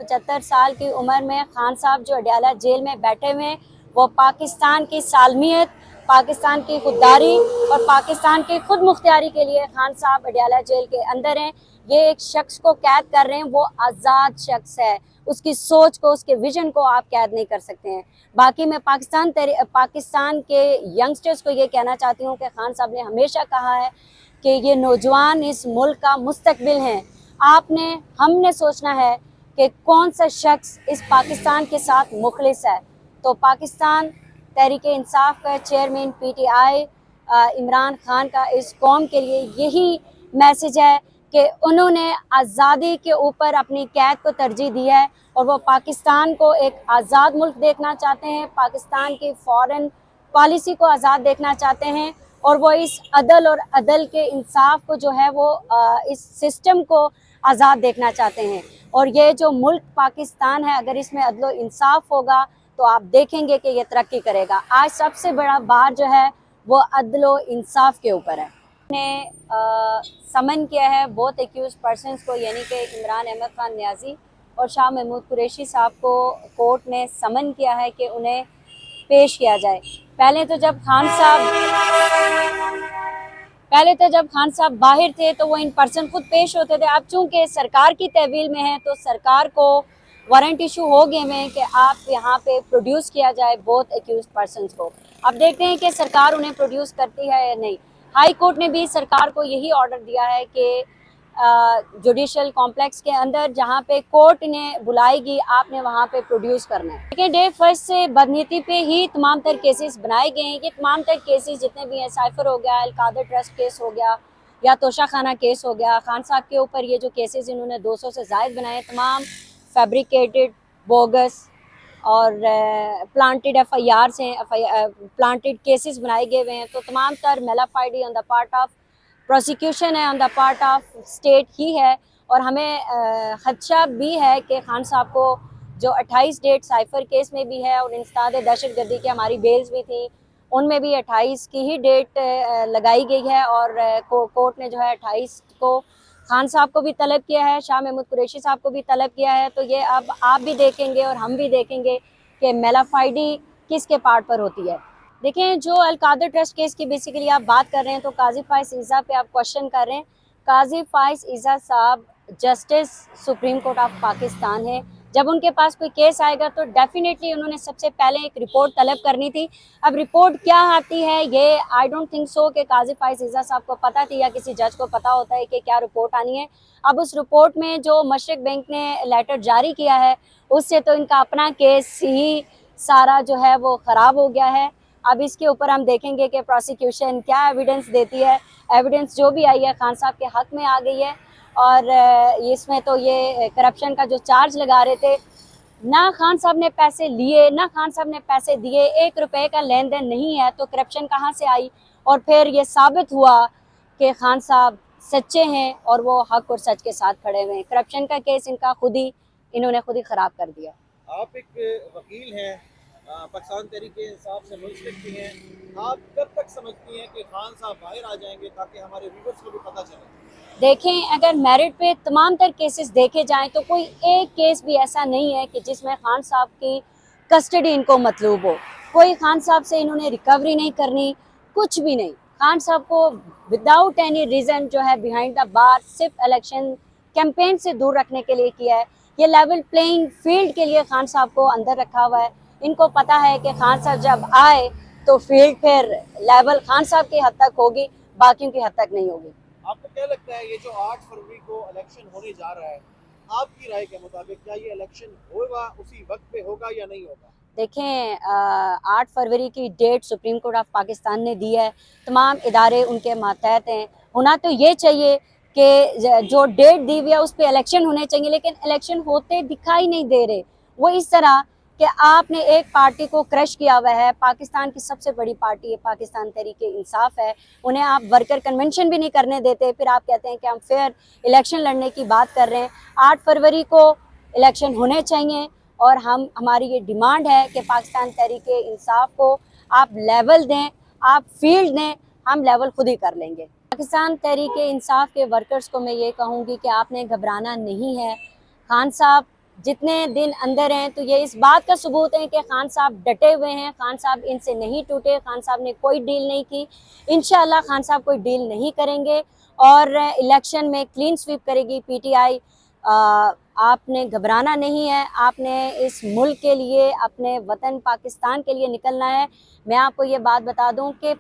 75 साल की उम्र में खान साहब जो अडयाला जेल में बैठे हुए हैं, वो पाकिस्तान की सालमियत, पाकिस्तान की खुददारी और पाकिस्तान की खुद मुख्तियारी के लिए खान साहब अडयाला जेल के अंदर हैं। ये एक शख्स को कैद कर रहे हैं, वो आज़ाद शख्स है, उसकी सोच को, उसके विजन को आप कैद नहीं कर सकते हैं। बाकी मैं पाकिस्तान के यंगस्टर्स को ये कहना चाहती हूँ कि खान साहब ने हमेशा कहा है कि ये नौजवान इस मुल्क का मुस्तकबिल हैं। हमने सोचना है कि कौन सा शख्स इस पाकिस्तान के साथ मुखलिस है। तो पाकिस्तान तहरीक इंसाफ का चेयरमैन पीटीआई इमरान खान का इस कौम के लिए यही मैसेज है कि उन्होंने आज़ादी के ऊपर अपनी कैद को तरजीह दी है और वो पाकिस्तान को एक आज़ाद मुल्क देखना चाहते हैं, पाकिस्तान की फॉरेन पॉलिसी को आज़ाद देखना चाहते हैं और वो इस अदल और अदल के इंसाफ को जो है वो इस सिस्टम को आज़ाद देखना चाहते हैं। और ये जो मुल्क पाकिस्तान है, अगर इसमें अदल और इंसाफ होगा तो आप देखेंगे कि ये तरक्की करेगा। आज सबसे बड़ा बार जो है वो अदल और इंसाफ के ऊपर है। ने समन किया है बहुत एक्यूज पर्सनस को, यानी कि इमरान अहमद खान न्याजी और शाह महमूद कुरैशी साहब को कोर्ट ने समन किया है कि उन्हें पेश किया जाए। पहले तो जब खान साहब बाहर थे तो वो इन पर्सन खुद पेश होते थे। अब चूंकि सरकार की तहवील में है तो सरकार को वारंट इशू हो गए हैं कि आप यहाँ पे प्रोड्यूस किया जाए बोथ एक्यूज पर्सनस को। अब देखते हैं कि सरकार उन्हें प्रोड्यूस करती है या नहीं। हाई कोर्ट ने भी सरकार को यही ऑर्डर दिया है कि जुडिशल कॉम्प्लेक्स के अंदर जहाँ पे कोर्ट ने बुलाएगी आपने वहाँ पे प्रोड्यूस करना है। लेकिन डे फर्स्ट से बदनीति पे ही तमाम तर केसेस बनाए गए हैं। ये तमाम तर केसेस जितने भी हैं, साइफर हो गया, अलकादर ट्रस्ट केस हो गया या तोशा खाना केस हो गया, खान साहब के ऊपर ये जो केसेस इन्होंने 200 से ज़ायद बनाए, तमाम फैब्रिकेटेड, बोगस और प्लांटेड FIRs हैं, प्लांटेड केसेस बनाए गए हुए हैं। तो तमाम तर mala fide on the part of prosecution है, on the part of state ही है। और हमें खदशा भी है कि खान साहब को जो 28 डेट साइफर केस में भी है और इंसदाद दहशतगर्दी की हमारी बेल्स भी थी, उनमें भी 28 की ही डेट लगाई गई है और कोर्ट ने जो है 28 को खान साहब को भी तलब किया है, शाह महमूद कुरैशी साहब को भी तलब किया है। तो ये अब आप भी देखेंगे और हम भी देखेंगे कि मेलाफाइडी किसके पार्ट पर होती है। देखें, जो अलकादर ट्रस्ट केस की बेसिकली आप बात कर रहे हैं तो काजी फाइज ईज़ा पे आप क्वेश्चन कर रहे हैं। काजी फाइज ईज़ा साहब justice supreme court of Pakistan है। जब उनके पास कोई केस आएगा तो डेफिनेटली उन्होंने सबसे पहले एक रिपोर्ट तलब करनी थी। अब रिपोर्ट क्या आती है ये आई डोंट थिंक सो कि काजी फाइज ईज़ा साहब को पता थी या किसी जज को पता होता है कि क्या रिपोर्ट आनी है। अब उस रिपोर्ट में जो मशरक बैंक ने लेटर जारी किया है उससे तो इनका अपना केस ही सारा जो है वो ख़राब हो गया है। अब इसके ऊपर हम देखेंगे कि प्रोसिक्यूशन क्या एविडेंस देती है। एविडेंस जो भी आई है खान साहब के हक़ में आ गई है और इसमें तो ये करप्शन का जो चार्ज लगा रहे थे, ना खान साहब ने पैसे लिए ना खान साहब ने पैसे दिए, 1 रुपए का लेन देन नहीं है तो करप्शन कहाँ से आई। और फिर ये साबित हुआ कि खान साहब सच्चे हैं और वो हक और सच के साथ खड़े हुए हैं। करप्शन का केस इन्होंने खुद ही ख़राब कर दिया। आप एक वकील हैं, पाकिस्तान तहरीक इंसाफ से मुंसलिक भी हैं। आप कब तक समझती हैं कि खान साहब बाहर आ जाएंगे ताकि हमारे व्यूअर्स को भी पता चले? देखें, अगर मेरिट पे तमाम तर केसेस देखे जाएं तो कोई एक केस भी ऐसा नहीं है कि जिसमें खान साहब की कस्टडी इनको मतलूब हो। कोई खान साहब से इन्होंने रिकवरी नहीं करनी, कुछ भी नहीं। खान साहब को विदाउट एनी रीज़न जो है बिहाइंड द बार सिर्फ इलेक्शन कैंपेन से दूर रखने के लिए किया है। ये लेवल प्लेइंग फील्ड के लिए खान साहब को अंदर रखा हुआ है। इनको पता है कि खान साहब जब आए तो फील्ड फिर लेवल खान साहब की हद तक होगी, बाकियों की हद तक नहीं होगी। आपको क्या लगता है ये जो 8 फरवरी को इलेक्शन होने जा रहा है, आपकी राय के मुताबिक क्या ये इलेक्शन होगा, उसी वक्त पे होगा या नहीं होगा? देखें, 8 फरवरी की date supreme court of Pakistan ने दी है, तमाम इदारे उनके मातहत हैं। होना तो ये चाहिए कि जो डेट दी हुई है उस पर इलेक्शन होने चाहिए, लेकिन इलेक्शन होते दिखाई नहीं दे रहे। वो इस तरह कि आपने एक पार्टी को क्रश किया हुआ है, पाकिस्तान की सबसे बड़ी पार्टी है, पाकिस्तान तहरीक इंसाफ है, उन्हें आप वर्कर कन्वेंशन भी नहीं करने देते, फिर आप कहते हैं कि हम फेयर इलेक्शन लड़ने की बात कर रहे हैं। 8 फरवरी को इलेक्शन होने चाहिए और हमारी ये डिमांड है कि पाकिस्तान तहरीक इंसाफ को आप लेवल दें, आप फील्ड दें, हम लेवल खुद ही कर लेंगे। पाकिस्तान तहरीक इंसाफ के वर्कर्स को मैं ये कहूँगी कि आपने घबराना नहीं है। खान साहब जितने दिन अंदर हैं, तो ये इस बात का सबूत है कि खान साहब डटे हुए हैं, खान साहब इनसे नहीं टूटे, खान साहब ने कोई डील नहीं की। इंशाल्लाह खान साहब कोई डील नहीं करेंगे और इलेक्शन में क्लीन स्वीप करेगी पीटीआई। आपने घबराना नहीं है, आपने इस मुल्क के लिए, अपने वतन पाकिस्तान के लिए निकलना है। मैं आपको ये बात बता दूं कि